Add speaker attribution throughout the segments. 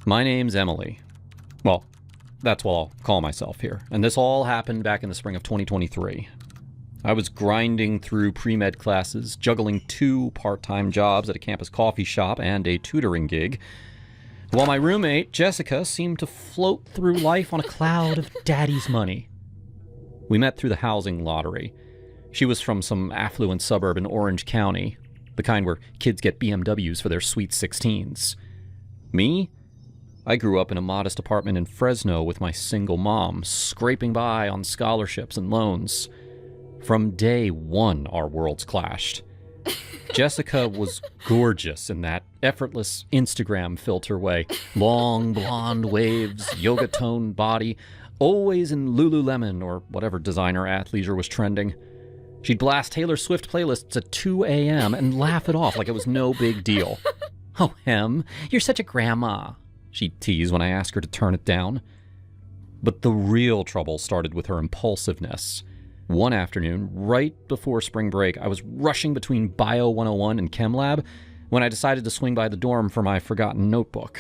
Speaker 1: My name's Emily. Well, that's what I'll call myself here. And this all happened back in the spring of 2023. I was grinding through pre-med classes, juggling 2 part-time jobs at a campus coffee shop and a tutoring gig, while my roommate, Jessica, seemed to float through life on a cloud of daddy's money. We met through the housing lottery. She was from some affluent suburb in Orange County, the kind where kids get BMWs for their sweet 16s. Me? I grew up in a modest apartment in Fresno with my single mom, scraping by on scholarships and loans. From day one, our worlds clashed. Jessica was gorgeous in that effortless Instagram filter way. Long blonde waves, yoga-toned body, always in Lululemon or whatever designer athleisure was trending. She'd blast Taylor Swift playlists at 2 a.m. and laugh it off like it was no big deal. "Oh, Em, you're such a grandma," she'd tease when I asked her to turn it down. But the real trouble started with her impulsiveness. One afternoon, right before spring break, I was rushing between Bio 101 and Chem Lab when I decided to swing by the dorm for my forgotten notebook.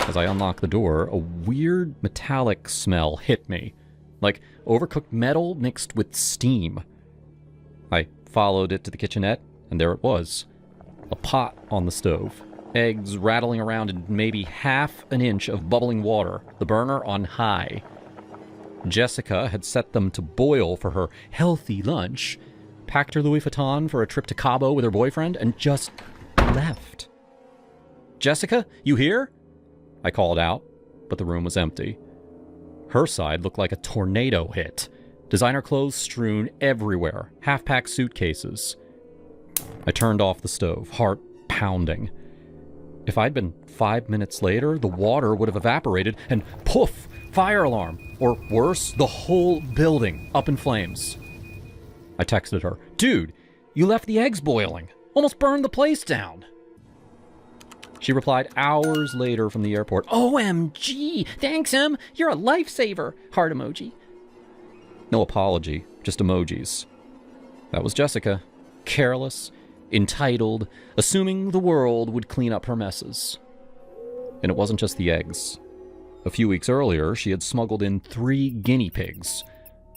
Speaker 1: As I unlocked the door, a weird metallic smell hit me, like overcooked metal mixed with steam. I followed it to the kitchenette, and there it was. A pot on the stove, eggs rattling around in maybe half an inch of bubbling water, the burner on high. Jessica had set them to boil for her healthy lunch, packed her Louis Vuitton for a trip to Cabo with her boyfriend, and just left. "Jessica, you here?" I called out, but the room was empty. Her side looked like a tornado hit. Designer clothes strewn everywhere, half-packed suitcases. I turned off the stove, heart pounding. If I'd been 5 minutes later, the water would have evaporated and poof, fire alarm. Or worse, the whole building up in flames. I texted her, "Dude, you left the eggs boiling. Almost burned the place down." She replied hours later from the airport, "OMG, thanks, Em. You're a lifesaver." Heart emoji. No apology, just emojis. That was Jessica. Careless, entitled, assuming the world would clean up her messes. And it wasn't just the eggs. A few weeks earlier, she had smuggled in 3 guinea pigs.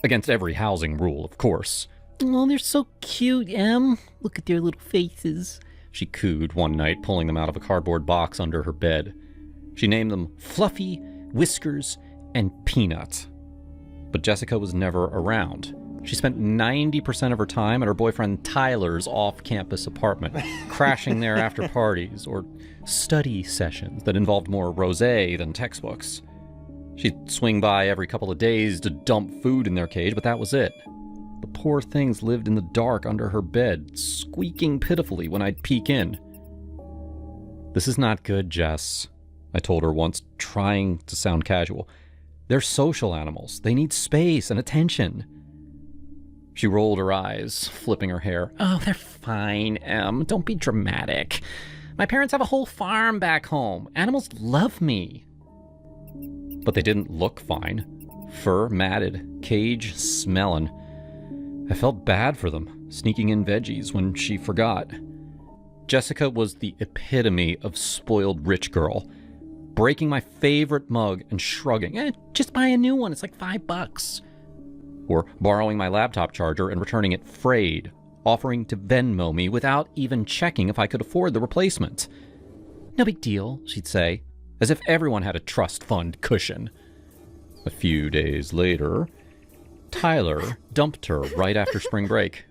Speaker 1: Against every housing rule, of course. "Oh, they're so cute, Em. Look at their little faces," she cooed one night, pulling them out of a cardboard box under her bed. She named them Fluffy, Whiskers, and Peanut. But Jessica was never around. She spent 90% of her time at her boyfriend Tyler's off-campus apartment, crashing there after parties or study sessions that involved more rosé than textbooks. She'd swing by every couple of days to dump food in their cage, but that was it. The poor things lived in the dark under her bed, squeaking pitifully when I'd peek in. "This is not good, Jess," I told her once, trying to sound casual. "They're social animals. They need space and attention." She rolled her eyes, flipping her hair. "Oh, they're fine, Em. Don't be dramatic. My parents have a whole farm back home. Animals love me." But they didn't look fine. Fur matted, cage smelling. I felt bad for them, sneaking in veggies when she forgot. Jessica was the epitome of spoiled rich girl. Breaking my favorite mug and shrugging, "Just buy a new one, it's like $5. Or borrowing my laptop charger and returning it frayed, offering to Venmo me without even checking if I could afford the replacement. "No big deal," she'd say, as if everyone had a trust fund cushion. A few days later, Tyler dumped her right after spring break.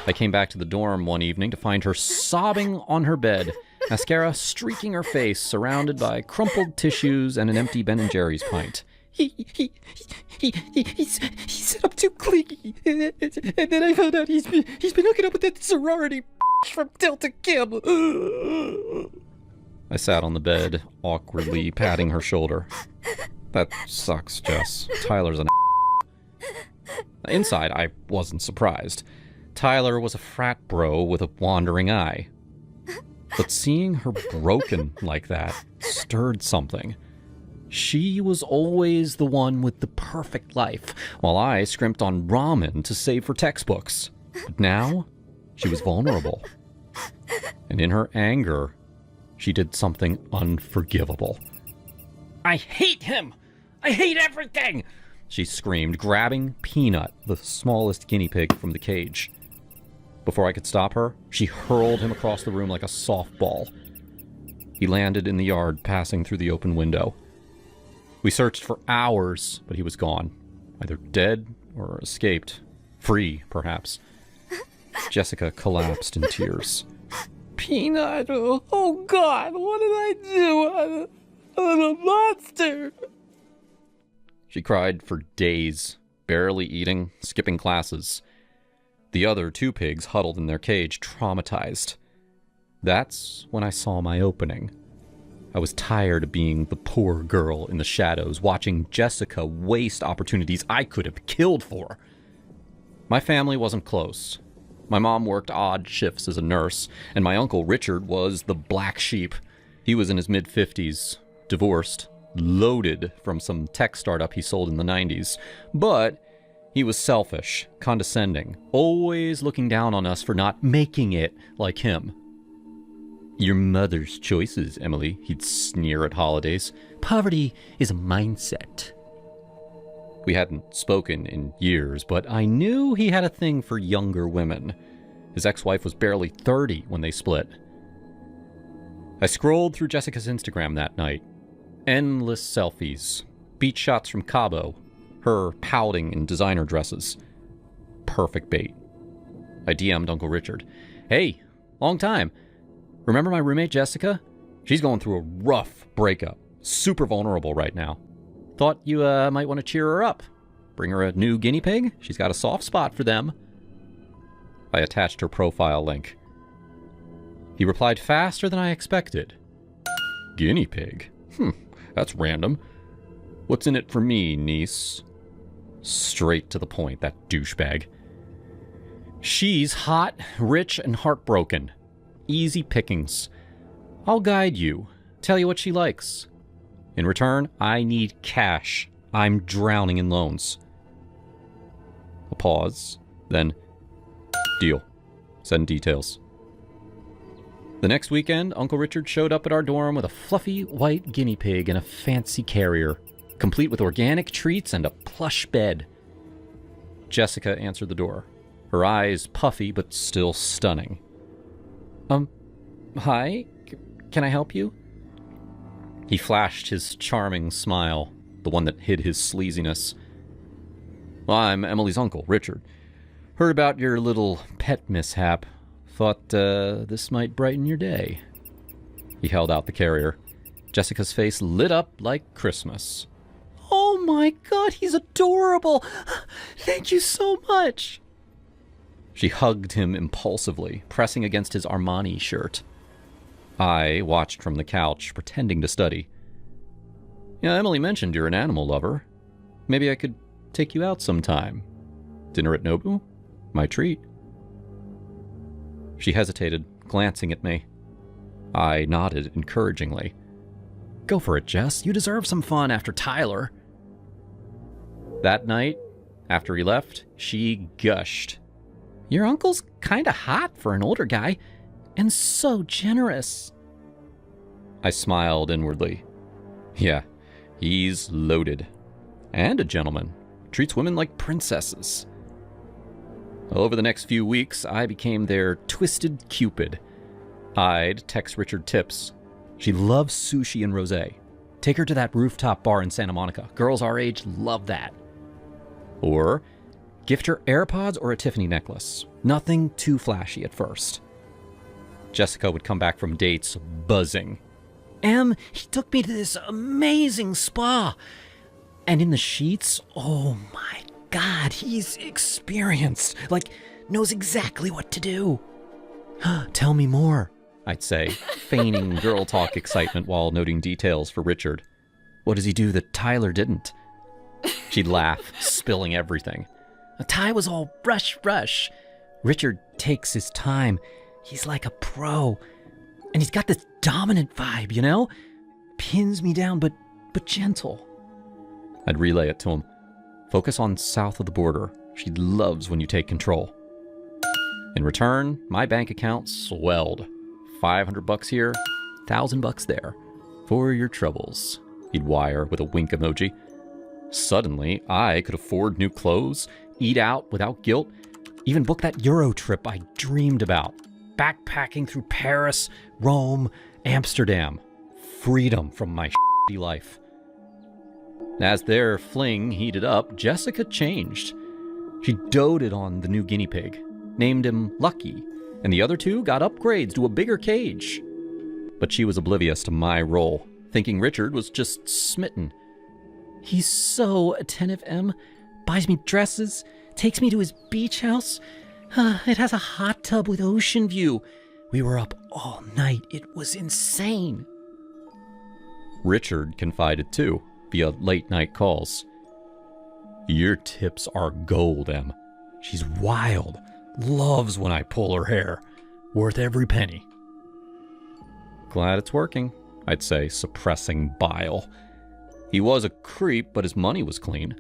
Speaker 1: I came back to the dorm one evening to find her sobbing on her bed, mascara streaking her face, surrounded by crumpled tissues and an empty Ben & Jerry's pint. He set up too clingy, and then I found out he's been hooking up with that sorority from Delta Kim." I sat on the bed, awkwardly patting her shoulder. "That sucks, Jess. Tyler's an Inside, I wasn't surprised. Tyler was a frat bro with a wandering eye. But seeing her broken like that stirred something. She was always the one with the perfect life, while I scrimped on ramen to save for textbooks. But now, she was vulnerable. And in her anger, she did something unforgivable. I hate him! I hate everything! She screamed, grabbing Peanut, the smallest guinea pig, from the cage. Before I could stop her, she hurled him across the room like a softball. He landed in the yard, passing through the open window. We searched for hours, but he was gone. Either dead or escaped. Free, perhaps. Jessica collapsed in tears.
Speaker 2: Peanut, oh God, what did I do? I'm a monster.
Speaker 1: She cried for days, barely eating, skipping classes. The other 2 pigs huddled in their cage, traumatized. That's when I saw my opening. I was tired of being the poor girl in the shadows, watching Jessica waste opportunities I could have killed for. My family wasn't close. My mom worked odd shifts as a nurse, and my uncle Richard was the black sheep. He was in his mid-50s, divorced, loaded from some tech startup he sold in the 90s. But he was selfish, condescending, always looking down on us for not making it like him. Your mother's choices, Emily, he'd sneer at holidays. Poverty is a mindset. We hadn't spoken in years, but I knew he had a thing for younger women. His ex-wife was barely 30 when they split. I scrolled through Jessica's Instagram that night. Endless selfies, beach shots from Cabo, her pouting in designer dresses. Perfect bait. I DM'd Uncle Richard. Hey, long time. Remember my roommate Jessica? She's going through a rough breakup. Super vulnerable right now. Thought you might want to cheer her up. Bring her a new guinea pig. She's got a soft spot for them. I attached her profile link. He replied faster than I expected. Guinea pig? That's random. What's in it for me, niece? Straight to the point, that douchebag. She's hot, rich, and heartbroken. Easy pickings. I'll guide you. Tell you what she likes. In return, I need cash. I'm drowning in loans. A pause. Then, deal. Send details. The next weekend, Uncle Richard showed up at our dorm with a fluffy white guinea pig and a fancy carrier, complete with organic treats and a plush bed. Jessica answered the door, her eyes puffy but still stunning. Hi? Can I help you? He flashed his charming smile, the one that hid his sleaziness. I'm Emily's uncle, Richard. Heard about your little pet mishap. Thought this might brighten your day. He held out the carrier. Jessica's face lit up like Christmas. Oh my God, he's adorable! Thank you so much! She hugged him impulsively, pressing against his Armani shirt. I watched from the couch, pretending to study. Yeah, Emily mentioned you're an animal lover. Maybe I could take you out sometime. Dinner at Nobu? My treat. She hesitated, glancing at me. I nodded encouragingly. Go for it, Jess. You deserve some fun after Tyler. That night, after he left, she gushed. Your uncle's kinda hot for an older guy, and so generous. I smiled inwardly. Yeah, he's loaded. And a gentleman. Treats women like princesses. Over the next few weeks, I became their twisted Cupid. I'd text Richard tips. She loves sushi and rosé. Take her to that rooftop bar in Santa Monica. Girls our age love that. Or gift her AirPods or a Tiffany necklace. Nothing too flashy at first. Jessica would come back from dates buzzing. He took me to this amazing spa. And in the sheets, oh my God, he's experienced. Like, knows exactly what to do. Tell me more, I'd say, feigning girl talk excitement while noting details for Richard. What does he do that Tyler didn't? She'd laugh, spilling everything. Ty was all rush. Richard takes his time. He's like a pro. And he's got this dominant vibe, you know? Pins me down, but gentle. I'd relay it to him. Focus on south of the border. She loves when you take control. In return, my bank account swelled. $500 here, $1,000 there. For your troubles. he'd wire with a wink emoji. Suddenly, I could afford new clothes, eat out without guilt, even book that Euro trip I dreamed about. Backpacking through Paris, Rome, Amsterdam. Freedom from my shitty life. As their fling heated up, Jessica changed. She doted on the new guinea pig, named him Lucky, and the other two got upgrades to a bigger cage. But she was oblivious to my role, thinking Richard was just smitten.
Speaker 2: He's so attentive, Em. Buys me dresses, takes me to his beach house. It has a hot tub with ocean view. We were up all night. It was insane.
Speaker 1: Richard confided too, via late-night calls. Your tips are gold, Em. She's wild. Loves when I pull her hair. Worth every penny. Glad it's working, I'd say, suppressing bile. He was a creep, but his money was clean.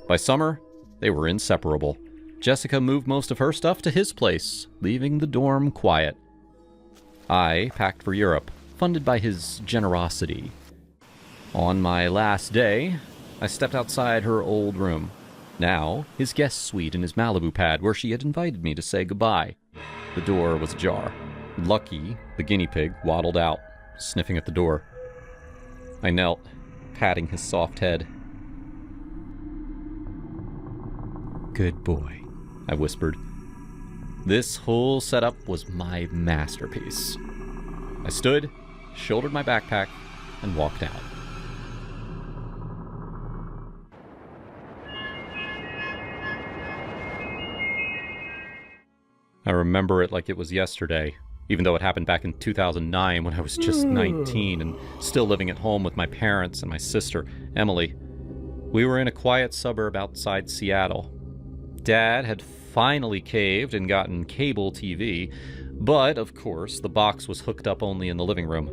Speaker 1: By summer, they were inseparable. Jessica moved most of her stuff to his place, leaving the dorm quiet. I packed for Europe, funded by his generosity. On my last day, I stepped outside her old room. Now, his guest suite in his Malibu pad where she had invited me to say goodbye. The door was ajar. Lucky, the guinea pig, waddled out, sniffing at the door. I knelt, patting his soft head. Good boy, I whispered. This whole setup was my masterpiece. I stood, shouldered my backpack, and walked out. I remember it like it was yesterday, even though it happened back in 2009 when I was just 19 and still living at home with my parents and my sister, Emily. We were in a quiet suburb outside Seattle. Dad had finally caved and gotten cable TV, but, of course, the box was hooked up only in the living room.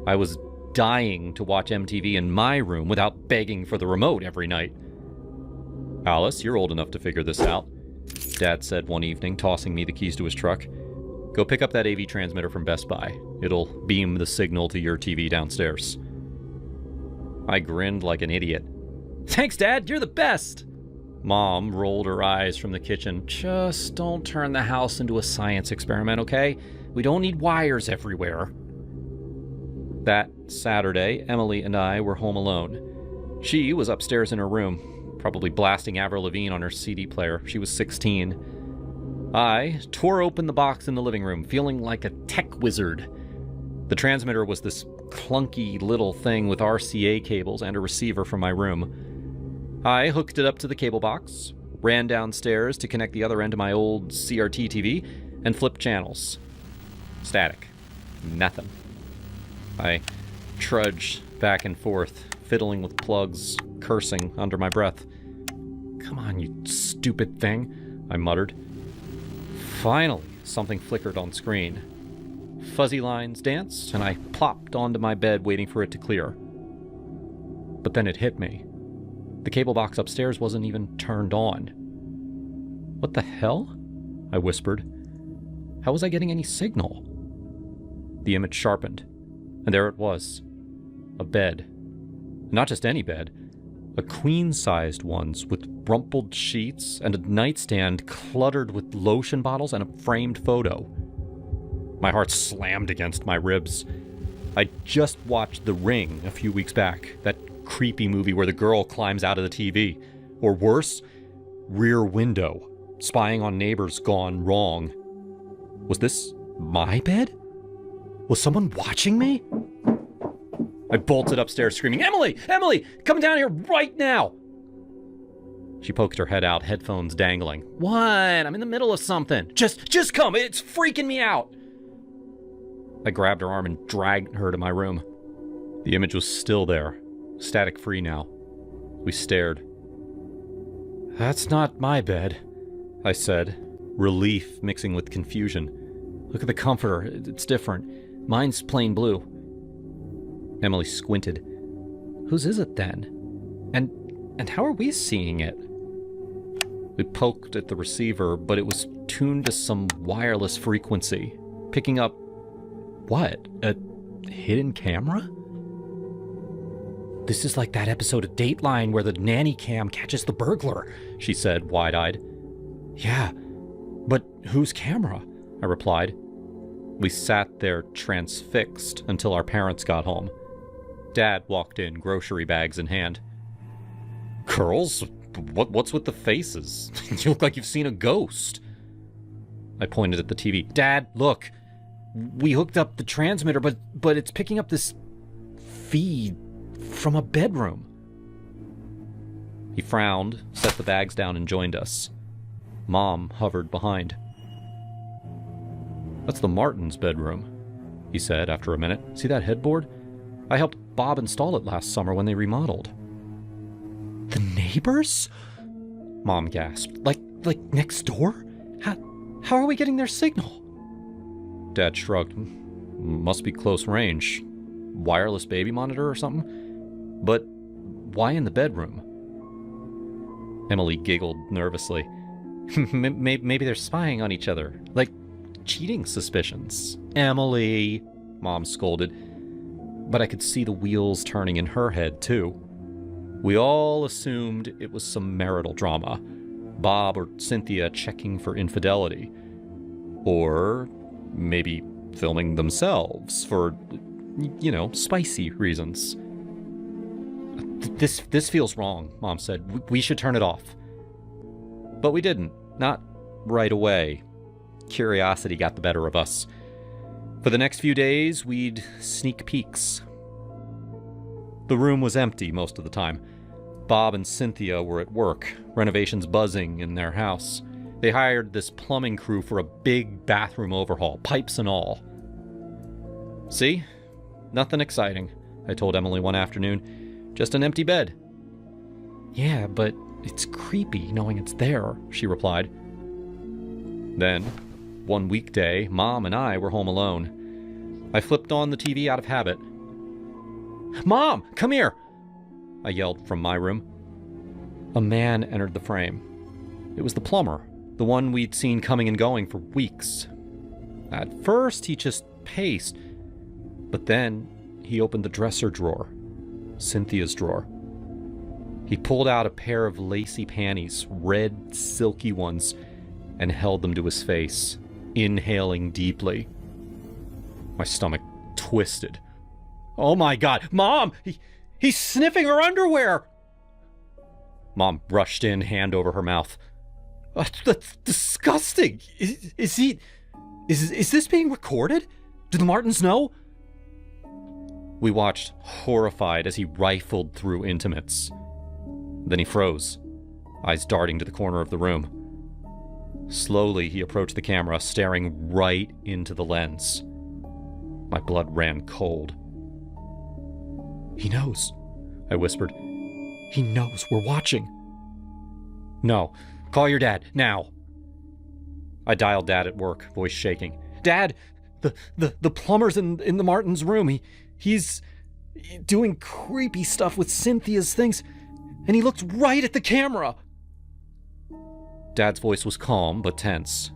Speaker 1: I was dying to watch MTV in my room without begging for the remote every night. Alice, you're old enough to figure this out, Dad said one evening, tossing me the keys to his truck. Go pick up that AV transmitter from Best Buy. It'll beam the signal to your TV downstairs. I grinned like an idiot. Thanks, Dad, you're the best! Mom rolled her eyes from the kitchen. Just don't turn the house into a science experiment, okay? We don't need wires everywhere. That Saturday, Emily and I were home alone. She was upstairs in her room, probably blasting Avril Lavigne on her CD player. She was 16. I tore open the box in the living room, feeling like a tech wizard. The transmitter was this clunky little thing with RCA cables and a receiver from my room. I hooked it up to the cable box, ran downstairs to connect the other end to my old CRT TV, and flipped channels. Static. Nothing. I trudged back and forth, fiddling with plugs, cursing under my breath. Come on, you stupid thing, I muttered. Finally, something flickered on screen. Fuzzy lines danced, and I plopped onto my bed waiting for it to clear. But then it hit me. The cable box upstairs wasn't even turned on. What the hell? I whispered. How was I getting any signal? The image sharpened, and there it was. A bed. Not just any bed. A queen-sized ones with rumpled sheets and a nightstand cluttered with lotion bottles and a framed photo. My heart slammed against my ribs. I just watched The Ring a few weeks back, that creepy movie where the girl climbs out of the TV. Or worse, Rear Window, spying on neighbors gone wrong. Was this my bed? Was someone watching me? I bolted upstairs screaming, Emily! Emily! Come down here right now! She poked her head out, headphones dangling. What? I'm in the middle of something. Just come. It's freaking me out. I grabbed her arm and dragged her to my room. The image was still there, static free now. We stared. That's not my bed, I said, relief mixing with confusion. Look at the comforter. It's different. Mine's plain blue. Emily squinted. Whose is it then? And how are we seeing it? We poked at the receiver, but it was tuned to some wireless frequency, picking up what? A hidden camera?
Speaker 2: This is like that episode of Dateline where the nanny cam catches the burglar, she said, wide-eyed. Yeah, but whose camera? I replied. We sat there transfixed until our parents got home. Dad walked in, grocery bags in hand. Girls, what's with the faces? You look like you've seen a ghost. I pointed at the TV. Dad, look. We hooked up the transmitter, but it's picking up this feed from a bedroom. He frowned, set the bags down, and joined us. Mom hovered behind. That's the Martins' bedroom, he said after a minute. See that headboard? I helped Bob install it last summer when they remodeled. The neighbors? Mom gasped. Like next door? How are we getting their signal? Dad shrugged. Must be close range. Wireless baby monitor or something? But why in the bedroom? Emily giggled nervously. Maybe they're spying on each other. Like cheating suspicions. Emily, Mom scolded. But I could see the wheels turning in her head, too. We all assumed it was some marital drama. Bob or Cynthia checking for infidelity. Or maybe filming themselves for, spicy reasons. This feels wrong, Mom said. We should turn it off. But we didn't. Not right away. Curiosity got the better of us. For the next few days, we'd sneak peeks. The room was empty most of the time. Bob and Cynthia were at work, renovations buzzing in their house. They hired this plumbing crew for a big bathroom overhaul, pipes and all. See? Nothing exciting, I told Emily one afternoon. Just an empty bed. Yeah, but it's creepy knowing it's there, she replied. Then, one weekday, Mom and I were home alone. I flipped on the TV out of habit. Mom, come here! I yelled from my room. A man entered the frame. It was the plumber, the one we'd seen coming and going for weeks. At first, he just paced, but then he opened the dresser drawer, Cynthia's drawer. He pulled out a pair of lacy panties, red, silky ones, and held them to his face, inhaling deeply. My stomach twisted. Oh my God, Mom! He's sniffing her underwear! Mom rushed in, hand over her mouth. That's disgusting! Is this being recorded? Do the Martins know? We watched, horrified, as he rifled through intimates. Then he froze, eyes darting to the corner of the room. Slowly, he approached the camera, staring right into the lens. My blood ran cold. He knows, I whispered. He knows we're watching. No, call your dad, now. I dialed Dad at work, voice shaking. Dad, the plumber's in the Martins' room. He's doing creepy stuff with Cynthia's things, and he looked right at the camera. Dad's voice was calm but tense.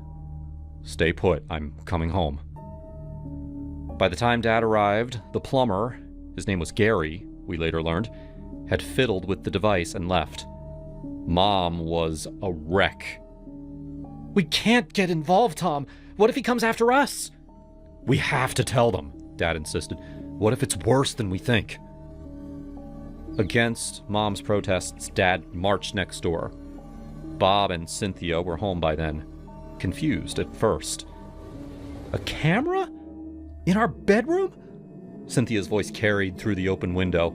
Speaker 2: Stay put, I'm coming home. By the time Dad arrived, the plumber, his name was Gary, we later learned, had fiddled with the device and left. Mom was a wreck. We can't get involved, Tom. What if he comes after us? We have to tell them, Dad insisted. What if it's worse than we think? Against Mom's protests, Dad marched next door. Bob and Cynthia were home by then, confused at first. A camera? In our bedroom? Cynthia's voice carried through the open window.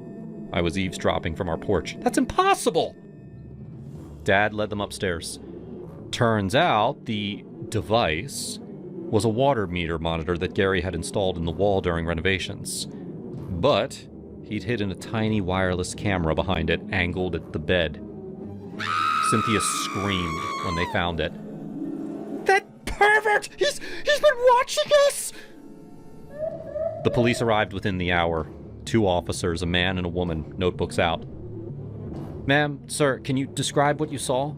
Speaker 2: I was eavesdropping from our porch. That's impossible! Dad led them upstairs. Turns out the device was a water meter monitor that Gary had installed in the wall during renovations. But he'd hidden a tiny wireless camera behind it, angled at the bed. Cynthia screamed when they found it. That pervert! He's been watching us! The police arrived within the hour. 2 officers, a man and a woman, notebooks out. Ma'am, sir, can you describe what you saw?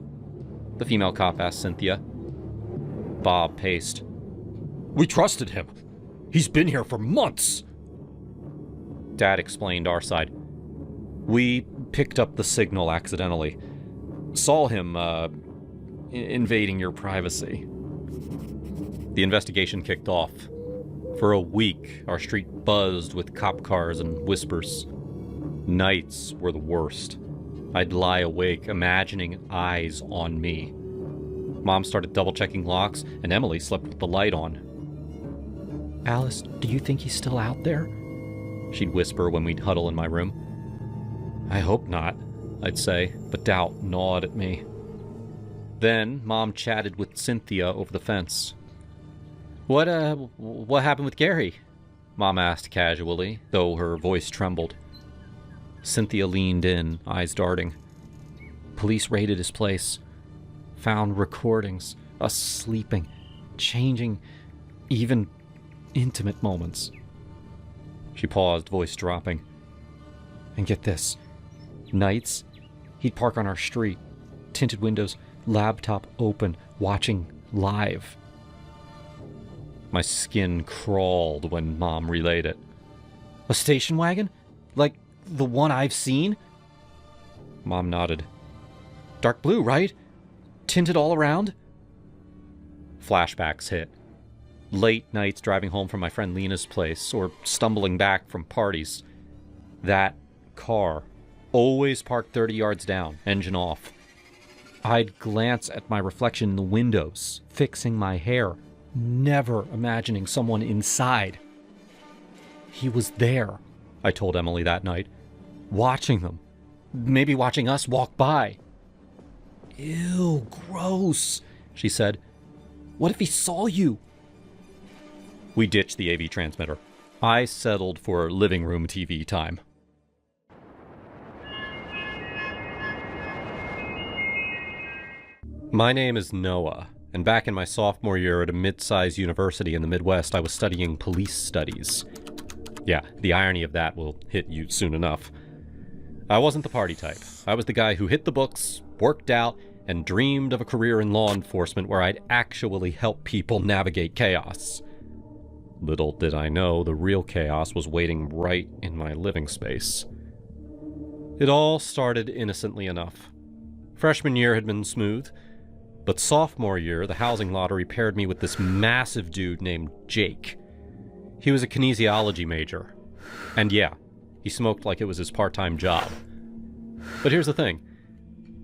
Speaker 2: The female cop asked Cynthia. Bob paced. We trusted him. He's been here for months. Dad explained our side.
Speaker 1: We picked up the signal accidentally. Saw him, invading your privacy. The investigation kicked off. For a week, our street buzzed with cop cars and whispers. Nights were the worst. I'd lie awake, imagining eyes on me. Mom started double-checking locks, and Emily slept with the light on.
Speaker 2: Alice, do you think he's still out there?
Speaker 1: She'd whisper when we'd huddle in my room. I hope not, I'd say, but doubt gnawed at me. Then, Mom chatted with Cynthia over the fence. What happened with Gary? Mom asked casually, though her voice trembled. Cynthia leaned in, eyes darting. Police raided his place. Found recordings, us sleeping, changing, even intimate moments. She paused, voice dropping. And get this. Nights, he'd park on our street, tinted windows, laptop open, watching live. My skin crawled when Mom relayed it. A station wagon? Like the one I've seen? Mom nodded. Dark blue, right? Tinted all around? Flashbacks hit. Late nights driving home from my friend Lena's place, or stumbling back from parties. That car, always parked 30 yards down, engine off. I'd glance at my reflection in the windows, fixing my hair, never imagining someone inside. He was there, I told Emily that night, watching them, maybe watching us walk by. Ew, gross, she said. What if he saw you? We ditched the AV transmitter. I settled for living room TV time. My name is Noah, and back in my sophomore year at a mid-sized university in the Midwest, I was studying police studies. Yeah, the irony of that will hit you soon enough. I wasn't the party type. I was the guy who hit the books, worked out, and dreamed of a career in law enforcement where I'd actually help people navigate chaos. Little did I know the real chaos was waiting right in my living space. It all started innocently enough. Freshman year had been smooth, but sophomore year, the housing lottery paired me with this massive dude named Jake. He was a kinesiology major. And yeah, he smoked like it was his part-time job. But here's the thing.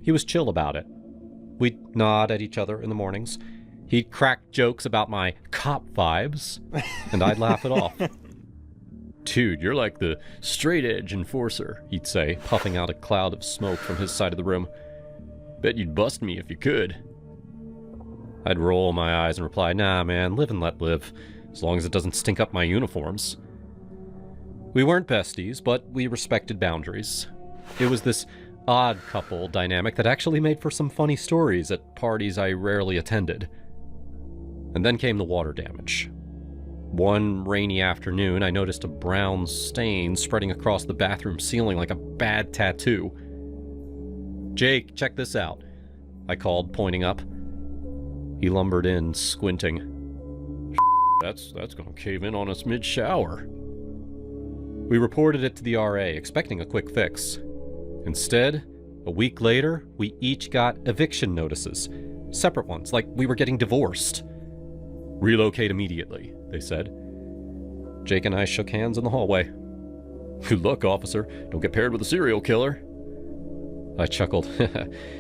Speaker 1: He was chill about it. We'd nod at each other in the mornings. He'd crack jokes about my cop vibes, and I'd laugh it off. Dude, you're like the straight-edge enforcer, he'd say, puffing out a cloud of smoke from his side of the room. Bet you'd bust me if you could. I'd roll my eyes and reply, nah, man, live and let live, as long as it doesn't stink up my uniforms. We weren't besties, but we respected boundaries. It was this odd couple dynamic that actually made for some funny stories at parties I rarely attended. And then came the water damage. One rainy afternoon, I noticed a brown stain spreading across the bathroom ceiling like a bad tattoo. Jake, check this out, I called, pointing up. He lumbered in, squinting. That's gonna cave in on us mid-shower. We reported it to the RA, expecting a quick fix. Instead, a week later, we each got eviction notices. Separate ones, like we were getting divorced. Relocate immediately, they said. Jake and I shook hands in the hallway. Good luck, officer. Don't get paired with a serial killer. I chuckled.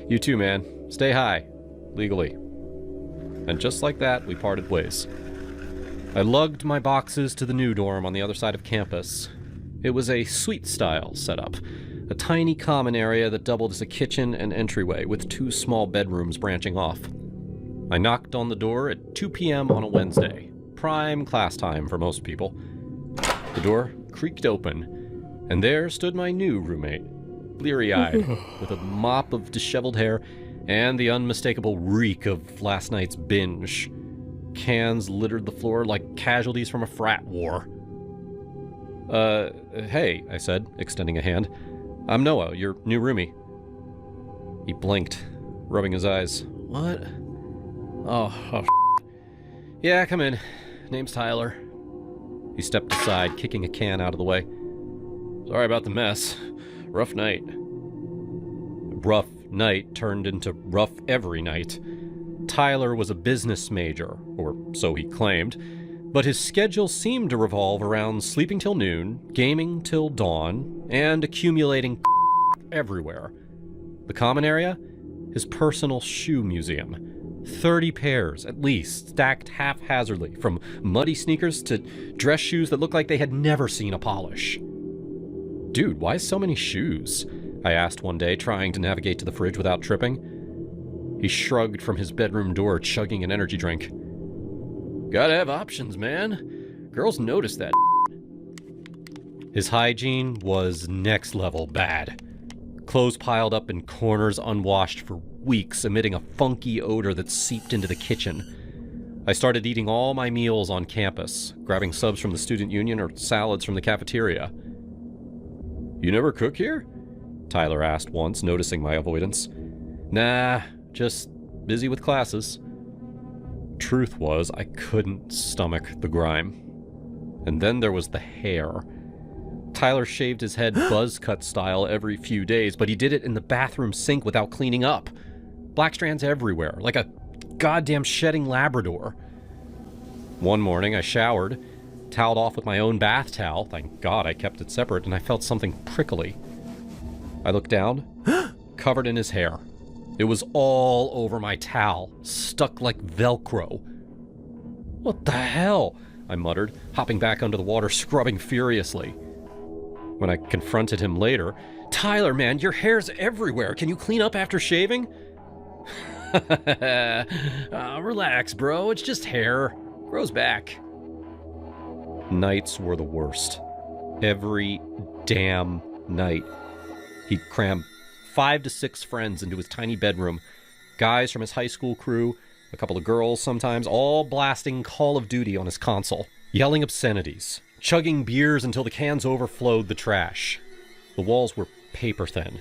Speaker 1: You too, man. Stay high. Legally. And just like that, we parted ways. I lugged my boxes to the new dorm on the other side of campus. It was a suite-style setup. A tiny common area that doubled as a kitchen and entryway, with 2 small bedrooms branching off. I knocked on the door at 2 p.m. on a Wednesday. Prime class time for most people. The door creaked open, and there stood my new roommate, bleary-eyed, with a mop of disheveled hair and the unmistakable reek of last night's binge. Cans littered the floor like casualties from a frat war. Hey, I said, extending a hand. I'm Noah, your new roomie. He blinked, rubbing his eyes. What? Oh, yeah, come in. Name's Tyler. He stepped aside, kicking a can out of the way. Sorry about the mess. Rough night. Rough night turned into rough every night. Tyler was a business major, or so he claimed, but his schedule seemed to revolve around sleeping till noon, gaming till dawn, and accumulating everywhere. The common area? His personal shoe museum. 30 pairs, at least, stacked haphazardly, from muddy sneakers to dress shoes that looked like they had never seen a polish. Dude, why so many shoes? I asked one day, trying to navigate to the fridge without tripping. He shrugged from his bedroom door, chugging an energy drink. Gotta have options, man. Girls notice that. His hygiene was next level bad. Clothes piled up in corners unwashed for weeks, emitting a funky odor that seeped into the kitchen. I started eating all my meals on campus, grabbing subs from the student union or salads from the cafeteria. You never cook here? Tyler asked once, noticing my avoidance. Nah, just busy with classes. Truth was, I couldn't stomach the grime. And then there was the hair. Tyler shaved his head buzz cut style every few days, but he did it in the bathroom sink without cleaning up. Black strands everywhere, like a goddamn shedding Labrador. One morning I showered, toweled off with my own bath towel, thank God I kept it separate, and I felt something prickly. I looked down, covered in his hair. It was all over my towel, stuck like Velcro. What the hell? I muttered, hopping back under the water, scrubbing furiously. When I confronted him later, Tyler, man, your hair's everywhere. Can you clean up after shaving? Relax, bro. It's just hair. Grows back. Nights were the worst. Every damn night. He'd cram 5 to 6 friends into his tiny bedroom. Guys from his high school crew, a couple of girls sometimes, all blasting Call of Duty on his console, yelling obscenities, chugging beers until the cans overflowed the trash. The walls were paper thin.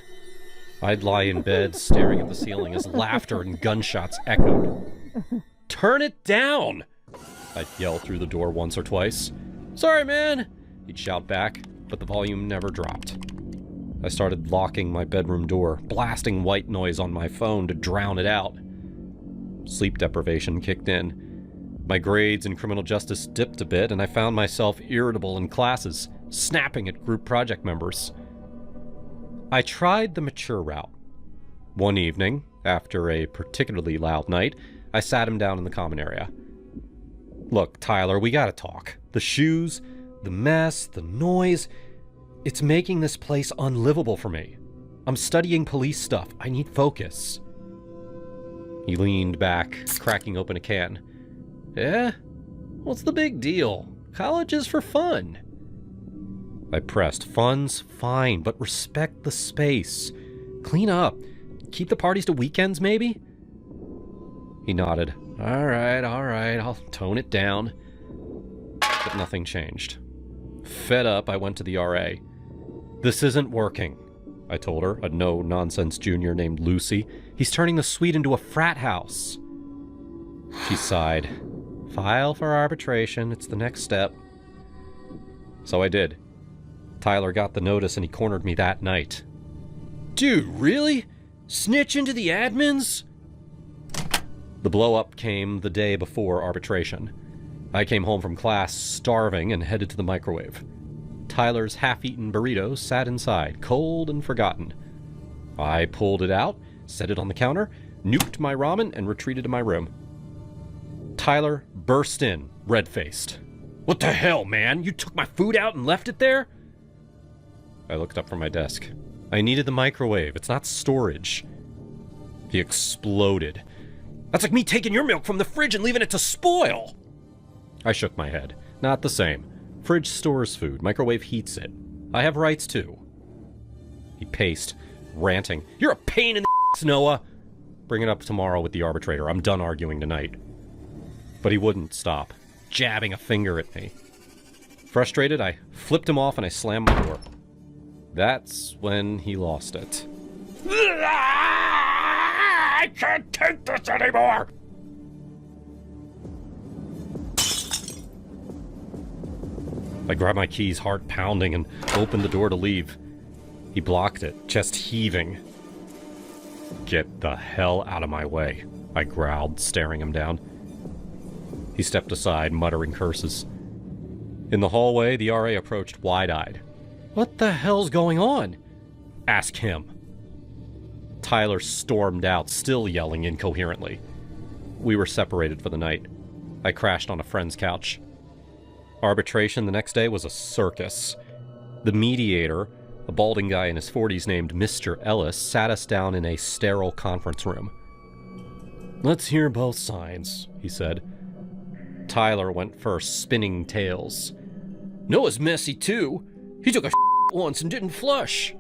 Speaker 1: I'd lie in bed staring at the ceiling as laughter and gunshots echoed. Turn it down! I'd yell through the door once or twice. Sorry, man! He'd shout back, but the volume never dropped. I started locking my bedroom door, blasting white noise on my phone to drown it out. Sleep deprivation kicked in. My grades in criminal justice dipped a bit, and I found myself irritable in classes, snapping at group project members. I tried the mature route. One evening, after a particularly loud night, I sat him down in the common area. Look, Tyler, we gotta talk. The shoes, the mess, the noise, it's making this place unlivable for me. I'm studying police stuff. I need focus. He leaned back, cracking open a can. Eh? What's the big deal? College is for fun. I pressed. Fun's fine, but respect the space. Clean up. Keep the parties to weekends, maybe? He nodded. All right, I'll tone it down. But nothing changed. Fed up, I went to the RA. This isn't working, I told her, a no-nonsense junior named Lucy. He's turning the suite into a frat house. She sighed. File for arbitration. It's the next step. So I did. Tyler got the notice and he cornered me that night. Dude, really? Snitch into the admins? The blow-up came the day before arbitration. I came home from class starving and headed to the microwave. Tyler's half-eaten burrito sat inside, cold and forgotten. I pulled it out, set it on the counter, nuked my ramen, and retreated to my room. Tyler burst in, red-faced. What the hell, man? You took my food out and left it there? I looked up from my desk. I needed the microwave. It's not storage. He exploded. That's like me taking your milk from the fridge and leaving it to spoil! I shook my head. Not the same. Fridge stores food. Microwave heats it. I have rights too. He paced, ranting. You're a pain in the ass, Noah! Bring it up tomorrow with the arbitrator. I'm done arguing tonight. But he wouldn't stop, jabbing a finger at me. Frustrated, I flipped him off and I slammed my door. That's when he lost it. I can't take this anymore! I grabbed my keys, heart pounding, and opened the door to leave.
Speaker 3: He blocked it, chest heaving. "Get the hell out of my way," I growled, staring him down. He stepped aside, muttering curses. In the hallway, the RA approached wide-eyed. "What the hell's going on?" "Ask him." Tyler stormed out, still yelling incoherently. We were separated for the night. I crashed on a friend's couch. Arbitration the next day was a circus. The mediator, a balding guy in his 40s named Mr. Ellis, sat us down in a sterile conference room. "Let's hear both sides," he said. Tyler went first, spinning tales. "Noah's messy too. He took a once and didn't flush."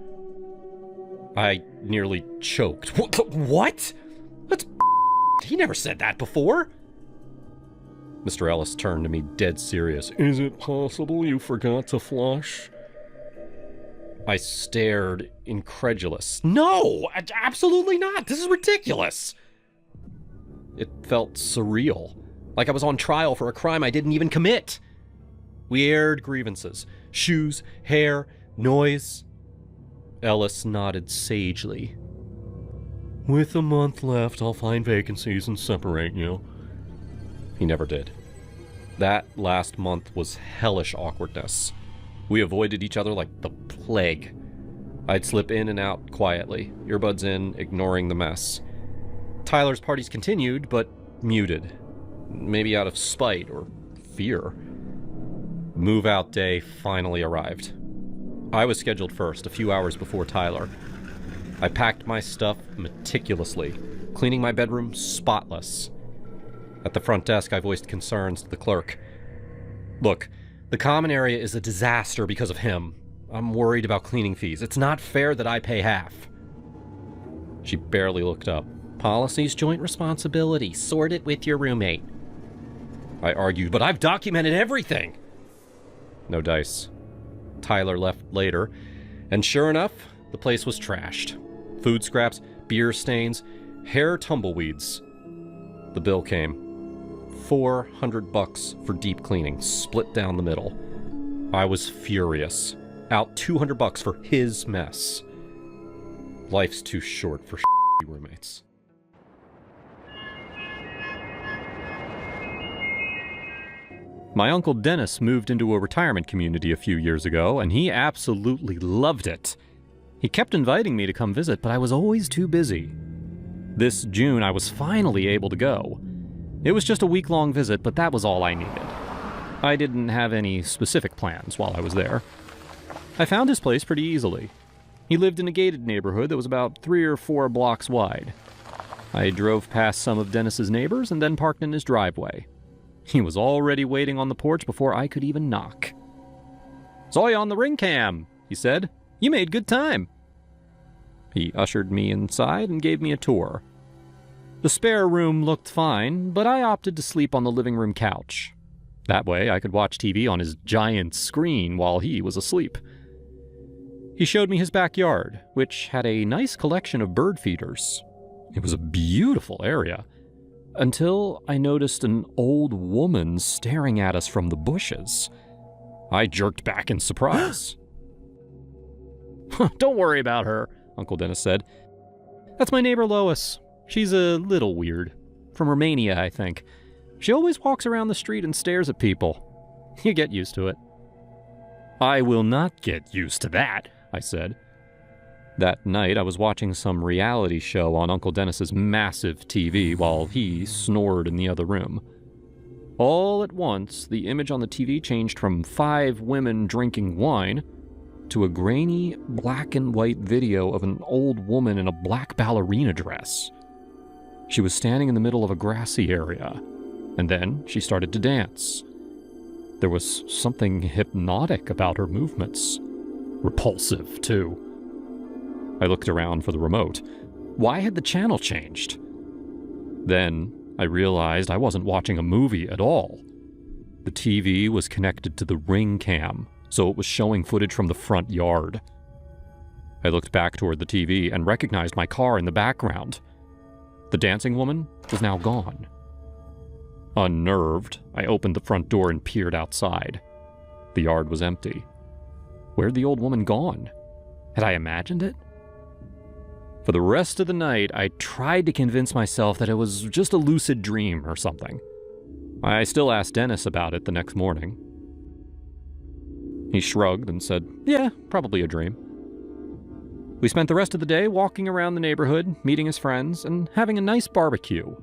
Speaker 3: I nearly choked. What? That's he never said that before. Mr. Ellis turned to me, dead serious. "Is it possible you forgot to flush?" I stared, incredulous. "No, absolutely not. This is ridiculous." It felt surreal, like I was on trial for a crime I didn't even commit. We aired grievances. Shoes, hair, noise. Ellis nodded sagely. "With a month left, I'll find vacancies and separate you." He never did. That last month was hellish awkwardness. We avoided each other like the plague. I'd slip in and out quietly, earbuds in, ignoring the mess. Tyler's parties continued, but muted. Maybe out of spite or fear. Move-out day finally arrived. I was scheduled first, a few hours before Tyler. I packed my stuff meticulously, cleaning my bedroom spotless. At the front desk, I voiced concerns to the clerk. "Look, the common area is a disaster because of him. I'm worried about cleaning fees. It's not fair that I pay half." She barely looked up. "Policy's joint responsibility. Sort it with your roommate." I argued, "But I've documented everything." No dice. Tyler left later, and sure enough, the place was trashed. Food scraps, beer stains, hair tumbleweeds. The bill came. $400 for deep cleaning, split down the middle. I was furious. Out $200 for his mess. Life's too short for roommates. My Uncle Dennis moved into a retirement community a few years ago, and he absolutely loved it. He kept inviting me to come visit, but I was always too busy. This June, I was finally able to go. It was just a week-long visit, but that was all I needed. I didn't have any specific plans while I was there. I found his place pretty easily. He lived in a gated neighborhood that was about 3 or 4 blocks wide. I drove past some of Dennis's neighbors and then parked in his driveway. He was already waiting on the porch before I could even knock. "Saw you on the ring cam," he said. "You made good time." He ushered me inside and gave me a tour. The spare room looked fine, but I opted to sleep on the living room couch. That way I could watch TV on his giant screen while he was asleep. He showed me his backyard, which had a nice collection of bird feeders. It was a beautiful area, until I noticed an old woman staring at us from the bushes. I jerked back in surprise. "Don't worry about her," Uncle Dennis said. "That's my neighbor Lois. She's a little weird. From Romania, I think. She always walks around the street and stares at people. You get used to it." "I will not get used to that," I said. That night, I was watching some reality show on Uncle Dennis's massive TV while he snored in the other room. All at once, the image on the TV changed from 5 women drinking wine to a grainy black and white video of an old woman in a black ballerina dress. She was standing in the middle of a grassy area, and then she started to dance. There was something hypnotic about her movements. Repulsive, too. I looked around for the remote. Why had the channel changed? Then I realized I wasn't watching a movie at all. The TV was connected to the ring cam, so it was showing footage from the front yard. I looked back toward the TV and recognized my car in the background. The dancing woman was now gone. Unnerved, I opened the front door and peered outside. The yard was empty. Where'd the old woman gone?
Speaker 1: Had I imagined it? For the rest of the night, I tried to convince myself that it was just a lucid dream or something. I still asked Dennis about it the next morning. He shrugged and said, yeah, probably a dream. We spent the rest of the day walking around the neighborhood, meeting his friends, and having a nice barbecue.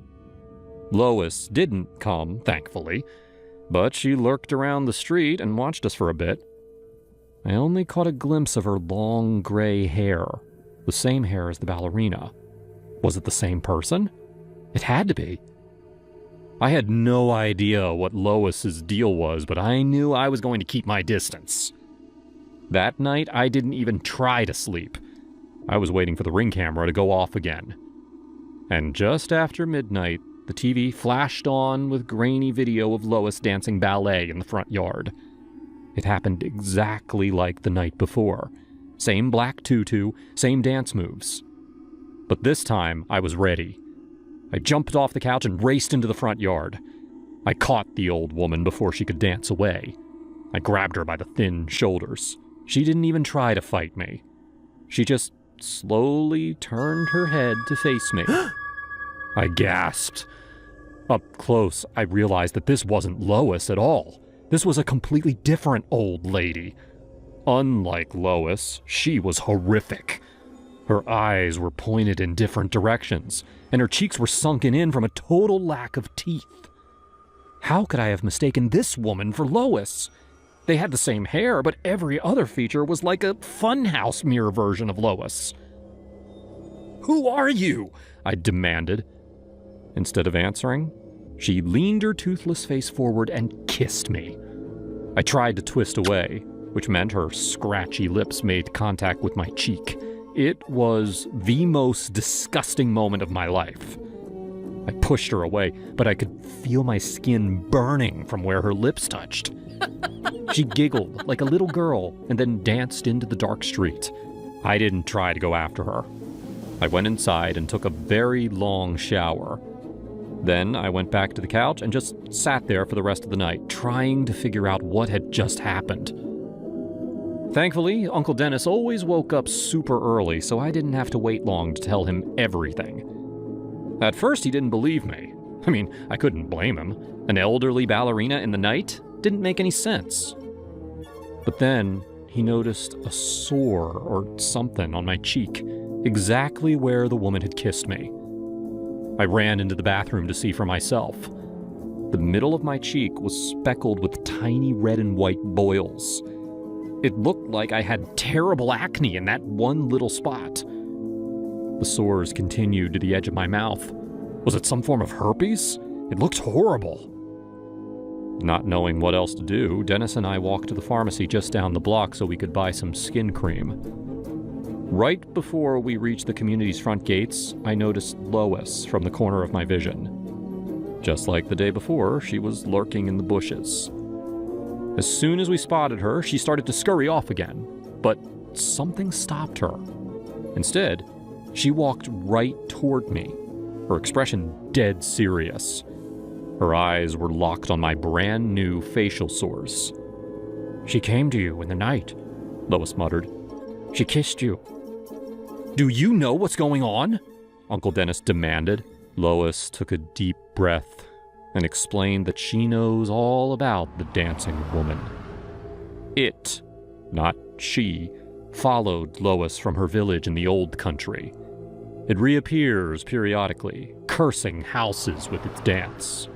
Speaker 1: Lois didn't come, thankfully, but she lurked around the street and watched us for a bit. I only caught a glimpse of her long gray hair, the same hair as the ballerina. Was it the same person? It had to be. I had no idea what Lois's deal was, but I knew I was going to keep my distance. That night, I didn't even try to sleep. I was waiting for the Ring camera to go off again. And just after midnight, the TV flashed on with grainy video of Lois dancing ballet in the front yard. It happened exactly like the night before. Same black tutu, same dance moves. But this time, I was ready. I jumped off the couch and raced into the front yard. I caught the old woman before she could dance away. I grabbed her by the thin shoulders. She didn't even try to fight me. She just slowly turned her head to face me. I gasped. Up close, I realized that this wasn't Lois at all. This was a completely different old lady. Unlike Lois, she was horrific. Her eyes were pointed in different directions, and her cheeks were sunken in from a total lack of teeth. How could I have mistaken this woman for Lois? They had the same hair, but every other feature was like a funhouse mirror version of Lois. "Who are you?" I demanded. Instead of answering, she leaned her toothless face forward and kissed me. I tried to twist away, which meant her scratchy lips made contact with my cheek. It was the most disgusting moment of my life. I pushed her away, but I could feel my skin burning from where her lips touched. She giggled like a little girl and then danced into the dark street. I didn't try to go after her. I went inside and took a very long shower. Then I went back to the couch and just sat there for the rest of the night, trying to figure out what had just happened. Thankfully, Uncle Dennis always woke up super early, so I didn't have to wait long to tell him everything. At first, he didn't believe me. I mean, I couldn't blame him. An elderly ballerina in the night didn't make any sense. But then, he noticed a sore or something on my cheek, exactly where the woman had kissed me. I ran into the bathroom to see for myself. The middle of my cheek was speckled with tiny red and white boils. It looked like I had terrible acne in that one little spot. The sores continued to the edge of my mouth. Was it some form of herpes? It looked horrible. Not knowing what else to do, Dennis and I walked to the pharmacy just down the block so we could buy some skin cream. Right before we reached the community's front gates, I noticed Lois from the corner of my vision. Just like the day before, she was lurking in the bushes. As soon as we spotted her, she started to scurry off again, but something stopped her. Instead, she walked right toward me, her expression dead serious. Her eyes were locked on my brand new facial sores. "She came to you in the night," Lois muttered. "She kissed you." "Do you know what's going on?" Uncle Dennis demanded. Lois took a deep breath and explained that she knows all about the dancing woman. It, not she, followed Lois from her village in the old country. It reappears periodically, cursing houses with its dance.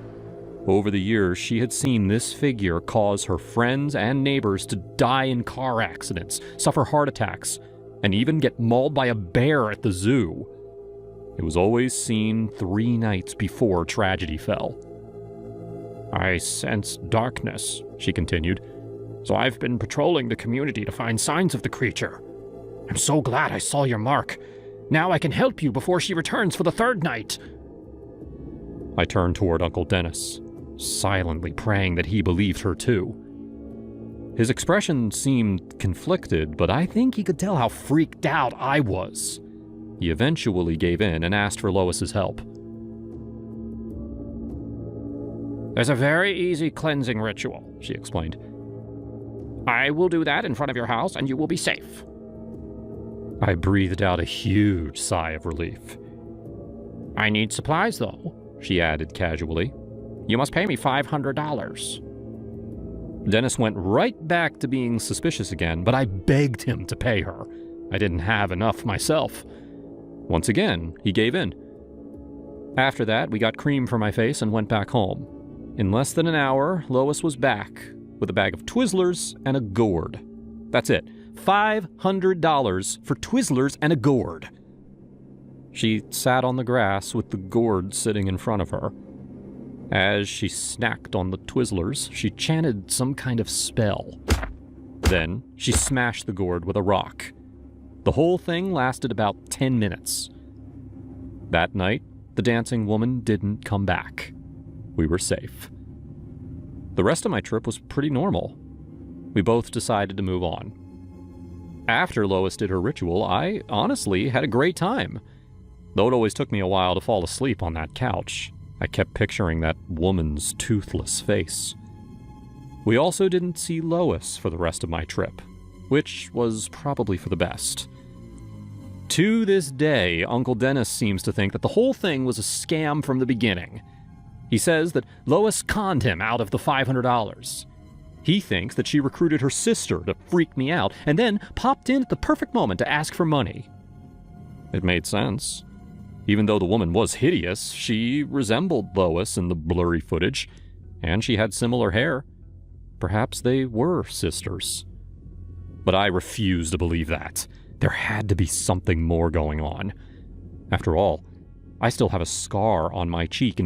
Speaker 1: Over the years, she had seen this figure cause her friends and neighbors to die in car accidents, suffer heart attacks, and even get mauled by a bear at the zoo. It was always seen 3 nights before tragedy fell. "I sense darkness," she continued, "so I've been patrolling the community to find signs of the creature. I'm so glad I saw your mark. Now I can help you before she returns for the 3rd night." I turned toward Uncle Dennis, silently praying that he believed her too. His expression seemed conflicted, but I think he could tell how freaked out I was. He eventually gave in and asked for Lois's help. "There's a very easy cleansing ritual," she explained. "I will do that in front of your house and you will be safe."
Speaker 3: I breathed out a huge sigh of relief.
Speaker 1: I need supplies, though, she added casually. You must pay me $500. Dennis went right back to being suspicious again, but I begged him to pay her. I didn't have enough myself. Once again, he gave in. After that, we got cream for my face and went back home. In less than an hour, Lois was back with a bag of Twizzlers and a gourd. That's it. $500 for Twizzlers and a gourd. She sat on the grass with the gourd sitting in front of her. As she snacked on the Twizzlers, she chanted some kind of spell. Then she smashed the gourd with a rock. The whole thing lasted about 10 minutes. That night, the dancing woman didn't come back. We were safe. The rest of my trip was pretty normal. We both decided to move on. After Lois did her ritual, I honestly had a great time. Though it always took me a while to fall asleep on that couch. I kept picturing that woman's toothless face. We also didn't see Lois for the rest of my trip, which was probably for the best. To this day, Uncle Dennis seems to think that the whole thing was a scam from the beginning. He says that Lois conned him out of the $500. He thinks that she recruited her sister to freak me out and then popped in at the perfect moment to ask for money. It made sense. Even though the woman was hideous, she resembled Lois in the blurry footage, and she had similar hair. Perhaps they were sisters. But I refuse to believe that. There had to be something more going on. After all, I still have a scar on my cheek in the